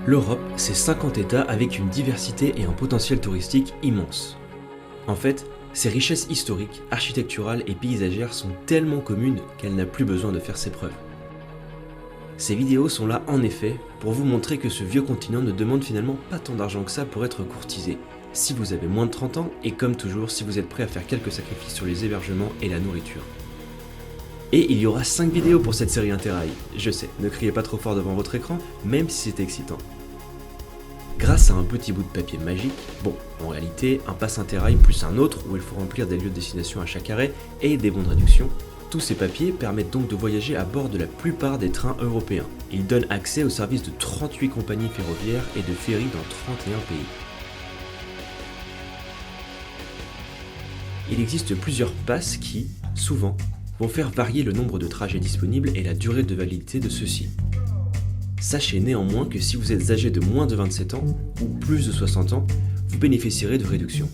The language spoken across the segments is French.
L'Europe, c'est 50 États avec une diversité et un potentiel touristique immense. En fait, ces richesses historiques, architecturales et paysagères sont tellement communes qu'elle n'a plus besoin de faire ses preuves. Ces vidéos sont là en effet pour vous montrer que ce vieux continent ne demande finalement pas tant d'argent que ça pour être courtisé, si vous avez moins de 30 ans et comme toujours si vous êtes prêt à faire quelques sacrifices sur les hébergements et la nourriture. Et il y aura 5 vidéos pour cette série Interrail. Je sais, ne criez pas trop fort devant votre écran, même si c'est excitant. Grâce à un petit bout de papier magique, bon, en réalité, un pass Interrail plus un autre où il faut remplir des lieux de destination à chaque arrêt et des bons de réduction, tous ces papiers permettent donc de voyager à bord de la plupart des trains européens. Ils donnent accès aux services de 38 compagnies ferroviaires et de ferries dans 31 pays. Il existe plusieurs passes qui, souvent, vont faire varier le nombre de trajets disponibles et la durée de validité de ceux-ci. Sachez néanmoins que si vous êtes âgé de moins de 27 ans ou plus de 60 ans, vous bénéficierez de réductions.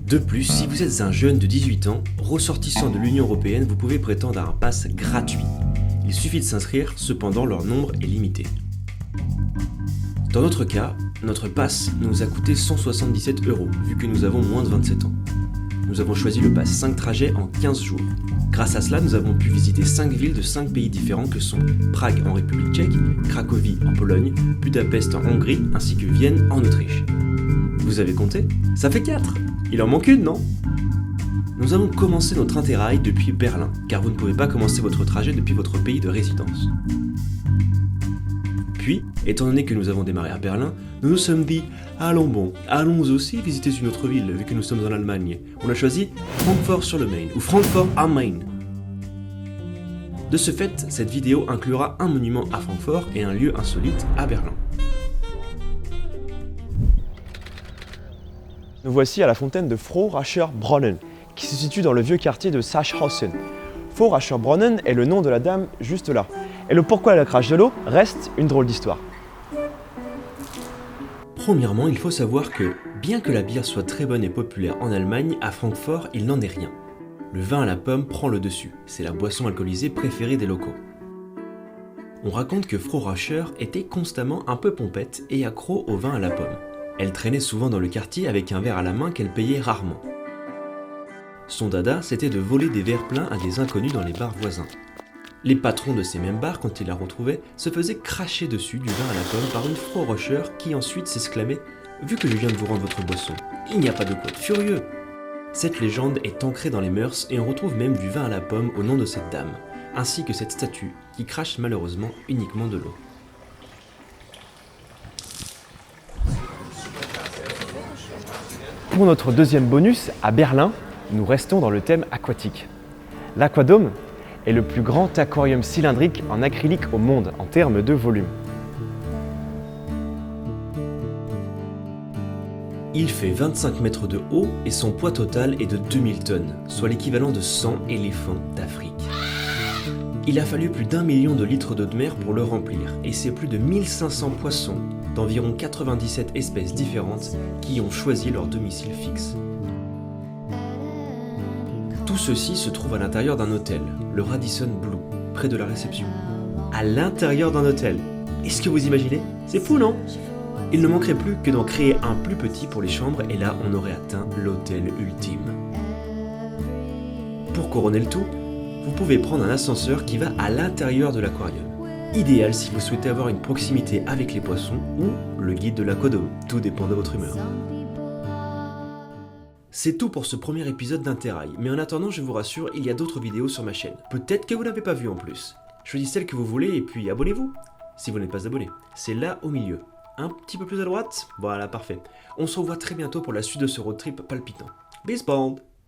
De plus, si vous êtes un jeune de 18 ans, ressortissant de l'Union Européenne, vous pouvez prétendre à un pass gratuit. Il suffit de s'inscrire, cependant leur nombre est limité. Dans notre cas, notre pass nous a coûté 177 €, vu que nous avons moins de 27 ans. Nous avons choisi le pass 5 trajets en 15 jours. Grâce à cela, nous avons pu visiter 5 villes de 5 pays différents que sont Prague en République tchèque, Cracovie en Pologne, Budapest en Hongrie, ainsi que Vienne en Autriche. Vous avez compté? Ça fait 4! Il en manque une, non? Nous avons commencé notre Interrail depuis Berlin, car vous ne pouvez pas commencer votre trajet depuis votre pays de résidence. Puis, étant donné que nous avons démarré à Berlin, nous nous sommes dit « Allons aussi visiter une autre ville, vu que nous sommes en Allemagne. » On a choisi Francfort-sur-le-Main, ou Francfort am Main. De ce fait, cette vidéo inclura un monument à Francfort et un lieu insolite à Berlin. Nous voici à la fontaine de Frohracher Brunnen, qui se situe dans le vieux quartier de Sachsenhausen. Frohracher Brunnen est le nom de la dame juste là. Et le pourquoi elle crache de l'eau reste une drôle d'histoire. Premièrement, il faut savoir que, bien que la bière soit très bonne et populaire en Allemagne, à Francfort, il n'en est rien. Le vin à la pomme prend le dessus, c'est la boisson alcoolisée préférée des locaux. On raconte que Frohracher était constamment un peu pompette et accro au vin à la pomme. Elle traînait souvent dans le quartier avec un verre à la main qu'elle payait rarement. Son dada, c'était de voler des verres pleins à des inconnus dans les bars voisins. Les patrons de ces mêmes bars, quand ils la retrouvaient, se faisaient cracher dessus du vin à la pomme par une Frohracher qui ensuite s'exclamait « Vu que je viens de vous rendre votre boisson, il n'y a pas de quoi de furieux !» Cette légende est ancrée dans les mœurs et on retrouve même du vin à la pomme au nom de cette dame, ainsi que cette statue qui crache malheureusement uniquement de l'eau. Pour notre deuxième bonus, à Berlin, nous restons dans le thème aquatique. L'Aquadome est le plus grand aquarium cylindrique en acrylique au monde en termes de volume. Il fait 25 mètres de haut et son poids total est de 2000 tonnes, soit l'équivalent de 100 éléphants d'Afrique. Il a fallu plus d'1 million de litres d'eau de mer pour le remplir, et c'est plus de 1500 poissons, d'environ 97 espèces différentes, qui ont choisi leur domicile fixe. Tout ceci se trouve à l'intérieur d'un hôtel, le Radisson Blu, près de la réception. À l'intérieur d'un hôtel! Est-ce que vous imaginez? C'est fou, non? Il ne manquerait plus que d'en créer un plus petit pour les chambres et là on aurait atteint l'hôtel ultime. Pour couronner le tout, vous pouvez prendre un ascenseur qui va à l'intérieur de l'aquarium. Idéal si vous souhaitez avoir une proximité avec les poissons ou le guide de l'Aquadome, tout dépend de votre humeur. C'est tout pour ce premier épisode d'Interrail, mais en attendant je vous rassure, il y a d'autres vidéos sur ma chaîne. Peut-être que vous n'avez pas vu en plus. Choisissez celle que vous voulez et puis abonnez-vous, si vous n'êtes pas abonné. C'est là au milieu. Un petit peu plus à droite? Voilà, parfait. On se revoit très bientôt pour la suite de ce road trip palpitant. Bis bald!